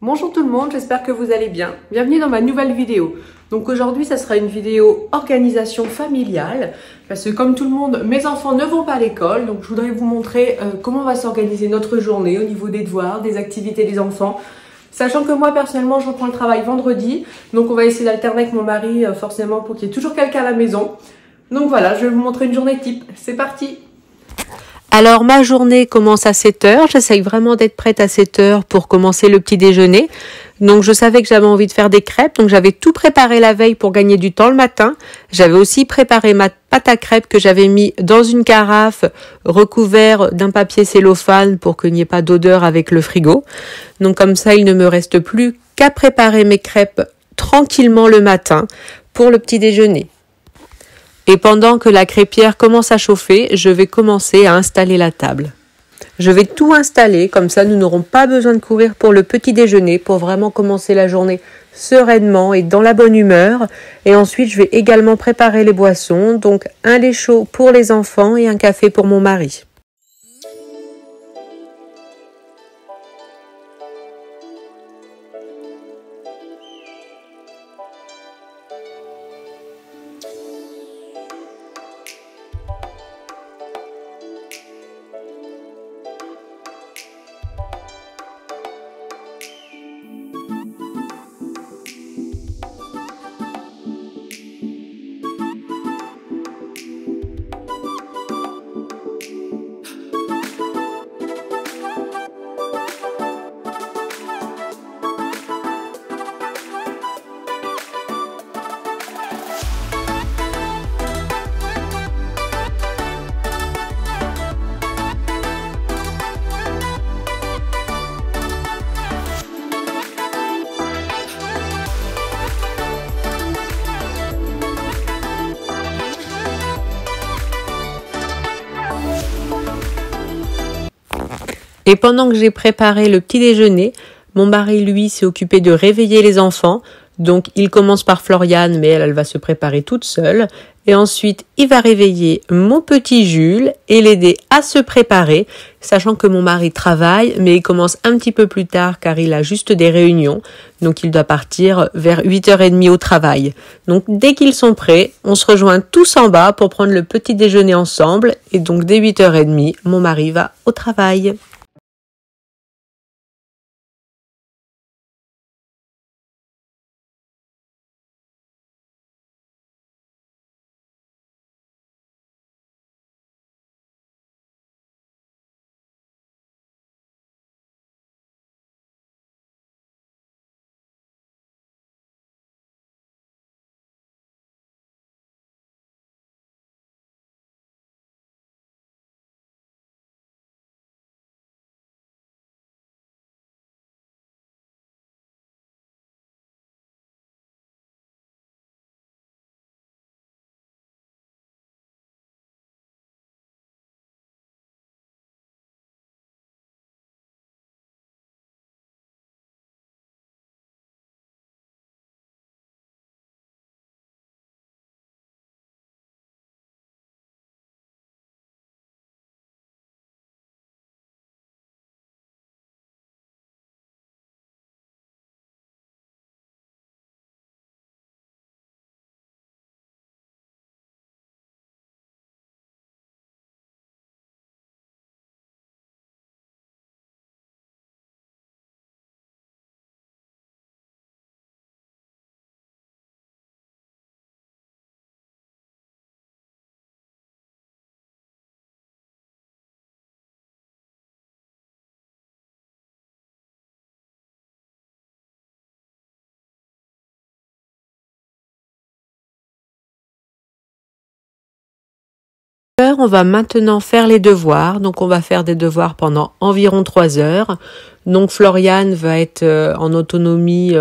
Bonjour tout le monde, j'espère que vous allez bien. Bienvenue dans ma nouvelle vidéo. Donc aujourd'hui, ça sera une vidéo organisation familiale. Parce que comme tout le monde, mes enfants ne vont pas à l'école. Donc je voudrais vous montrer comment on va s'organiser notre journée au niveau des devoirs, des activités des enfants. Sachant que moi, personnellement, je reprends le travail vendredi. Donc on va essayer d'alterner avec mon mari, forcément, pour qu'il y ait toujours quelqu'un à la maison. Donc voilà, je vais vous montrer une journée type. C'est parti! Alors ma journée commence à 7 heures, j'essaye vraiment d'être prête à 7 heures pour commencer le petit déjeuner. Donc je savais que j'avais envie de faire des crêpes, donc j'avais tout préparé la veille pour gagner du temps le matin. J'avais aussi préparé ma pâte à crêpes que j'avais mis dans une carafe recouvert d'un papier cellophane pour qu'il n'y ait pas d'odeur avec le frigo. Donc comme ça, il ne me reste plus qu'à préparer mes crêpes tranquillement le matin pour le petit déjeuner. Et pendant que la crêpière commence à chauffer, je vais commencer à installer la table. Je vais tout installer, comme ça nous n'aurons pas besoin de courir pour le petit déjeuner, pour vraiment commencer la journée sereinement et dans la bonne humeur. Et ensuite, je vais également préparer les boissons, donc un lait chaud pour les enfants et un café pour mon mari. Et pendant que j'ai préparé le petit déjeuner, mon mari, lui, s'est occupé de réveiller les enfants. Donc, il commence par Floriane, mais elle va se préparer toute seule. Et ensuite, il va réveiller mon petit Jules et l'aider à se préparer, sachant que mon mari travaille, mais il commence un petit peu plus tard car il a juste des réunions. Donc, il doit partir vers 8h30 au travail. Donc, dès qu'ils sont prêts, on se rejoint tous en bas pour prendre le petit déjeuner ensemble. Et donc, dès 8h30, mon mari va au travail. On va maintenant faire les devoirs. Donc, on va faire des devoirs pendant environ 3 heures. Donc, Floriane va être en autonomie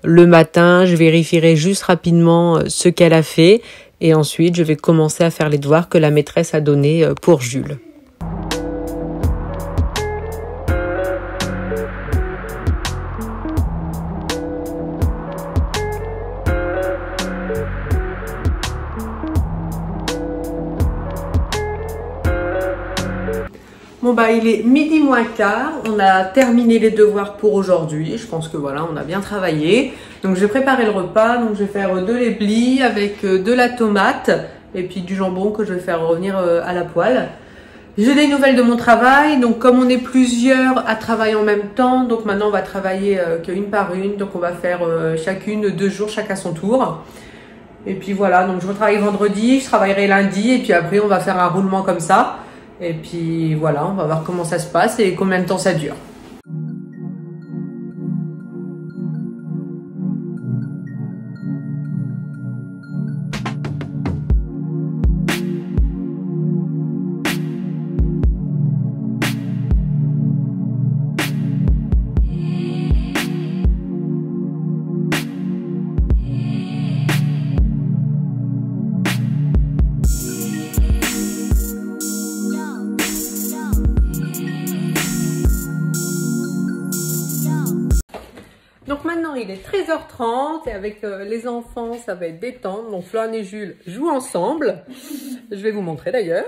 le matin. Je vérifierai juste rapidement ce qu'elle a fait. Et ensuite, je vais commencer à faire les devoirs que la maîtresse a donnés pour Jules. Bon bah il est midi moins quart, on a terminé les devoirs pour aujourd'hui. Je pense que voilà, on a bien travaillé. Donc je vais préparer le repas, donc je vais faire de l'éblis avec de la tomate et puis du jambon que je vais faire revenir à la poêle. J'ai des nouvelles de mon travail, donc comme on est plusieurs à travailler en même temps, donc maintenant on va travailler qu'une par une, donc on va faire chacune 2 jours, chacun son tour. Et puis voilà, donc je retravaille vendredi, je travaillerai lundi et puis après on va faire un roulement comme ça. Et puis voilà, on va voir comment ça se passe et combien de temps ça dure. Donc maintenant il est 13h30 et avec les enfants ça va être détente. Donc Floane et Jules jouent ensemble. Je vais vous montrer d'ailleurs.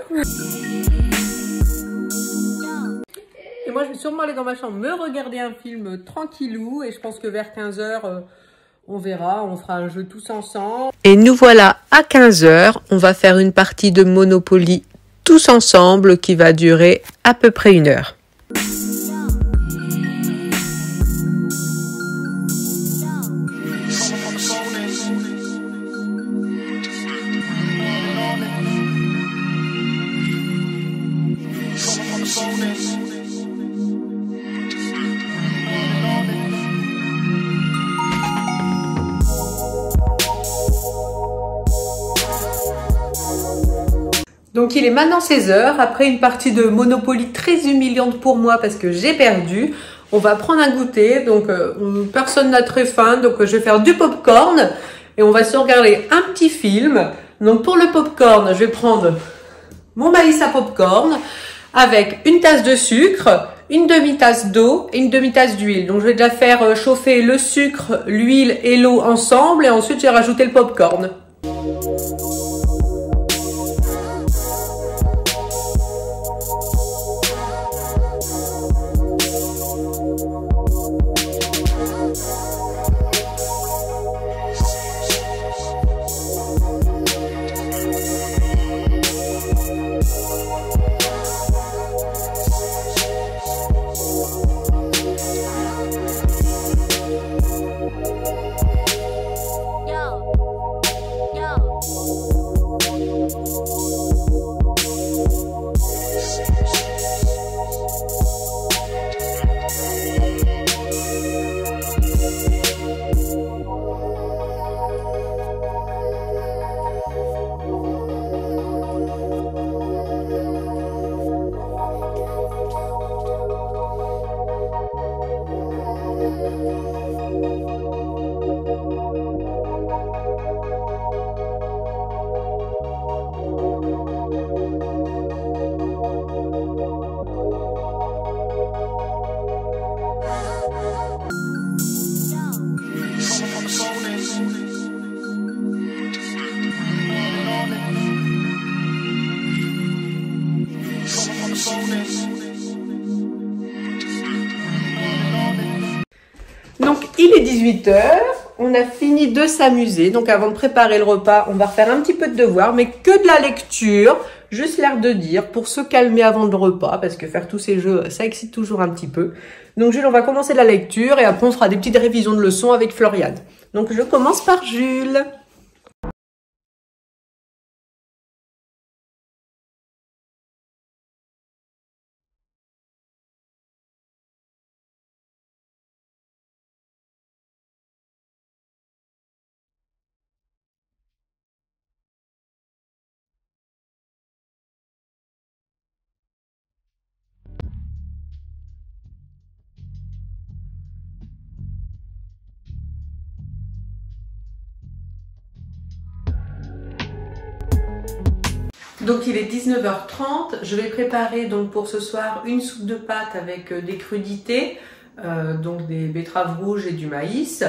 Et moi je vais sûrement aller dans ma chambre me regarder un film tranquillou. Et je pense que vers 15h on verra, on fera un jeu tous ensemble. Et nous voilà à 15h, on va faire une partie de Monopoly tous ensemble qui va durer à peu près 1 heure. Donc il est maintenant 16h, après une partie de Monopoly très humiliante pour moi parce que j'ai perdu. On va prendre un goûter, donc personne n'a très faim, donc je vais faire du popcorn et on va se regarder un petit film. Donc pour le popcorn, je vais prendre mon maïs à popcorn avec une tasse de sucre, une demi-tasse d'eau et une demi-tasse d'huile. Donc je vais déjà faire chauffer le sucre, l'huile et l'eau ensemble et ensuite je vais rajouter le popcorn. Donc il est 18h, on a fini de s'amuser. Donc avant de préparer le repas, on va refaire un petit peu de devoirs, mais que de la lecture, juste l'air de dire, pour se calmer avant le repas, parce que faire tous ces jeux, ça excite toujours un petit peu. Donc Jules, on va commencer la lecture et après on fera des petites révisions de leçons avec Floriane. Donc je commence par Jules. Donc il est 19h30, je vais préparer donc pour ce soir une soupe de pâtes avec des crudités, donc des betteraves rouges et du maïs.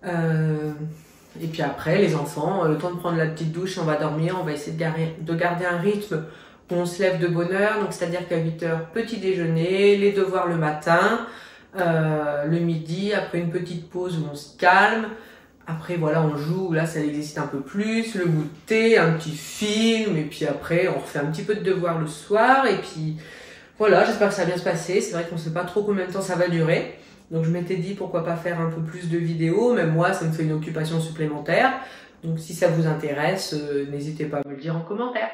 Et puis après les enfants, le temps de prendre la petite douche, on va dormir, on va essayer de garder un rythme On se lève de bonne heure, donc c'est-à-dire qu'à 8 heures, petit déjeuner, les devoirs le matin, le midi, après une petite pause où on se calme. Après, voilà, on joue, là, ça l'exercite un peu plus, le goûter, un petit film, et puis après, on refait un petit peu de devoirs le soir, et puis voilà, j'espère que ça va bien se passer. C'est vrai qu'on ne sait pas trop combien de temps ça va durer. Donc je m'étais dit pourquoi pas faire un peu plus de vidéos, même moi, ça me fait une occupation supplémentaire. Donc si ça vous intéresse, n'hésitez pas à me le dire en commentaire.